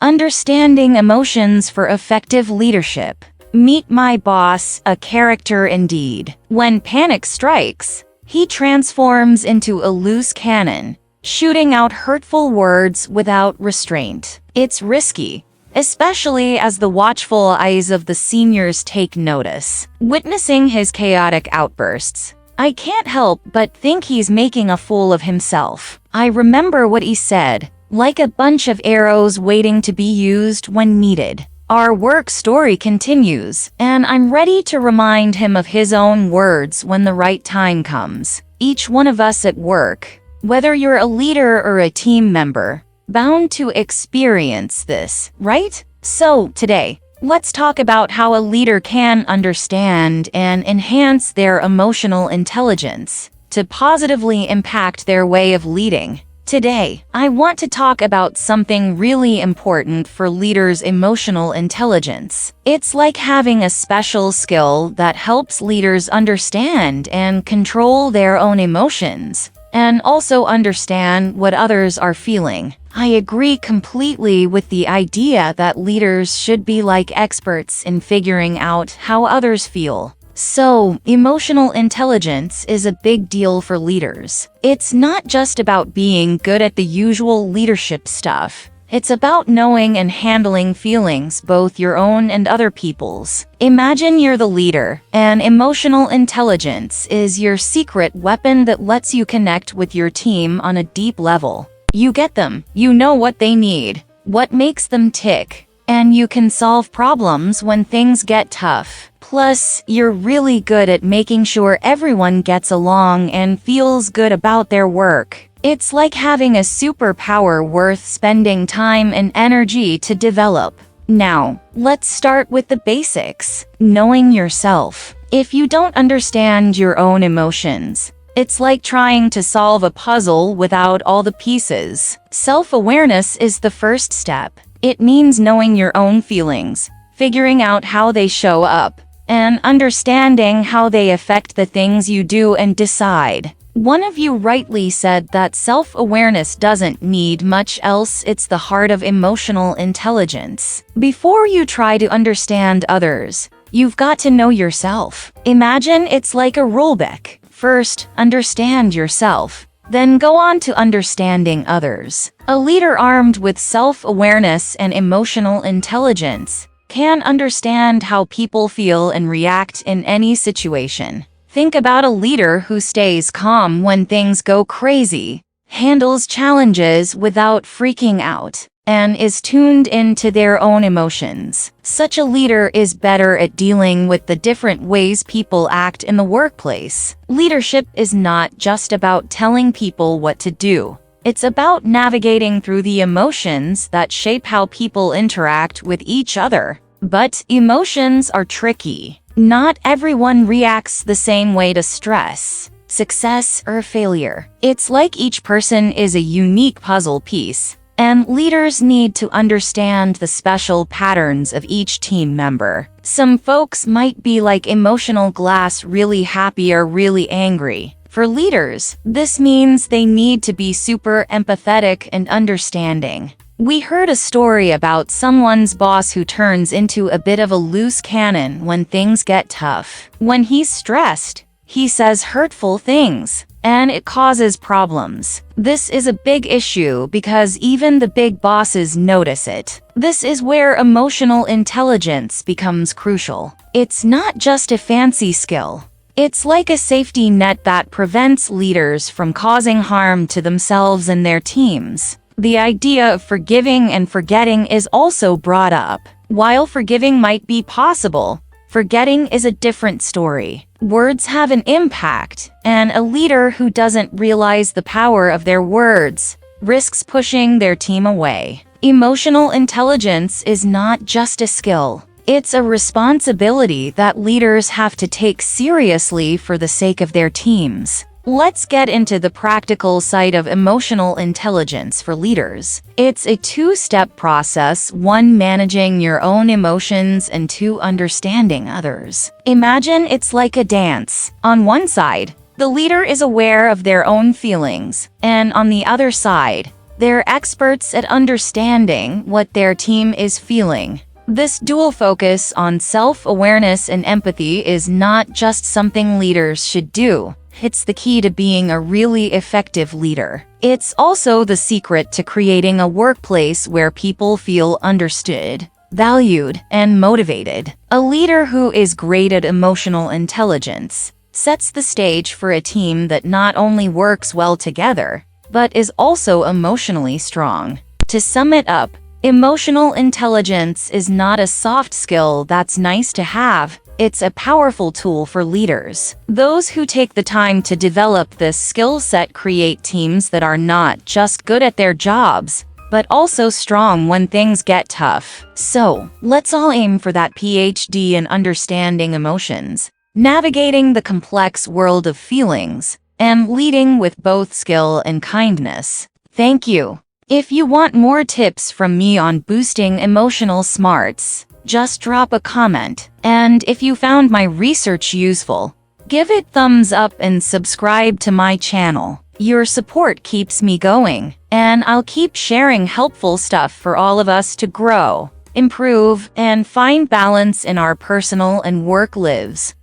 Understanding emotions for effective leadership. Meet my boss, a character indeed. When panic strikes, he transforms into a loose cannon, shooting out hurtful words without restraint. It's risky, especially as the watchful eyes of the seniors take notice. Witnessing his chaotic outbursts, I can't help but think he's making a fool of himself. I remember what he said, like a bunch of arrows waiting to be used when needed. Our work story continues, and I'm ready to remind him of his own words when the right time comes. Each one of us at work, whether you're a leader or a team member, bound to experience this, right? So, today, let's talk about how a leader can understand and enhance their emotional intelligence to positively impact their way of leading. Today, I want to talk about something really important for leaders' emotional intelligence. It's like having a special skill that helps leaders understand and control their own emotions, and also understand what others are feeling. I agree completely with the idea that leaders should be like experts in figuring out how others feel. So, emotional intelligence is a big deal for leaders. It's not just about being good at the usual leadership stuff. It's about knowing and handling feelings, both your own and other people's. Imagine you're the leader, and emotional intelligence is your secret weapon that lets you connect with your team on a deep level. You get them, you know what they need, what makes them tick, and you can solve problems when things get tough. Plus, you're really good at making sure everyone gets along and feels good about their work. It's like having a superpower worth spending time and energy to develop. Now, let's start with the basics. Knowing yourself. If you don't understand your own emotions, it's like trying to solve a puzzle without all the pieces. Self-awareness is the first step. It means knowing your own feelings, figuring out how they show up, and understanding how they affect the things you do and decide. One of you rightly said that self-awareness doesn't need much else. It's the heart of emotional intelligence. Before you try to understand others, you've got to know yourself. Imagine it's like a rulebook. First, understand yourself, then go on to understanding others. A leader armed with self-awareness and emotional intelligence can understand how people feel and react in any situation. Think about a leader who stays calm when things go crazy, handles challenges without freaking out, and is tuned into their own emotions. Such a leader is better at dealing with the different ways people act in the workplace. Leadership is not just about telling people what to do. It's about navigating through the emotions that shape how people interact with each other. But emotions are tricky. Not everyone reacts the same way to stress, success, or failure. It's like each person is a unique puzzle piece, and leaders need to understand the special patterns of each team member. Some folks might be like emotional glass, really happy or really angry. For leaders, this means they need to be super empathetic and understanding. We heard a story about someone's boss who turns into a bit of a loose cannon when things get tough. When he's stressed, he says hurtful things, and it causes problems. This is a big issue because even the big bosses notice it. This is where emotional intelligence becomes crucial. It's not just a fancy skill. It's like a safety net that prevents leaders from causing harm to themselves and their teams. The idea of forgiving and forgetting is also brought up. While forgiving might be possible, forgetting is a different story. Words have an impact, and a leader who doesn't realize the power of their words risks pushing their team away. Emotional intelligence is not just a skill. It's a responsibility that leaders have to take seriously for the sake of their teams. Let's get into the practical side of emotional intelligence for leaders. It's a two-step process: one, managing your own emotions, and two, understanding others. Imagine it's like a dance. On one side, the leader is aware of their own feelings, and on the other side, They're experts at understanding what their team is feeling. This dual focus on self-awareness and empathy is not just something leaders should do. It's the key to being a really effective leader. It's also the secret to creating a workplace where people feel understood, valued, and motivated. A leader who is great at emotional intelligence sets the stage for a team that not only works well together, but is also emotionally strong. To sum it up, emotional intelligence is not a soft skill that's nice to have. It's a powerful tool for leaders. Those who take the time to develop this skill set create teams that are not just good at their jobs, but also strong when things get tough. So, let's all aim for that PhD in understanding emotions, navigating the complex world of feelings, and leading with both skill and kindness. Thank you. If you want more tips from me on boosting emotional smarts, just drop a comment. And if you found my research useful, give it thumbs up and subscribe to my channel. Your support keeps me going, and I'll keep sharing helpful stuff for all of us to grow, improve, and find balance in our personal and work lives.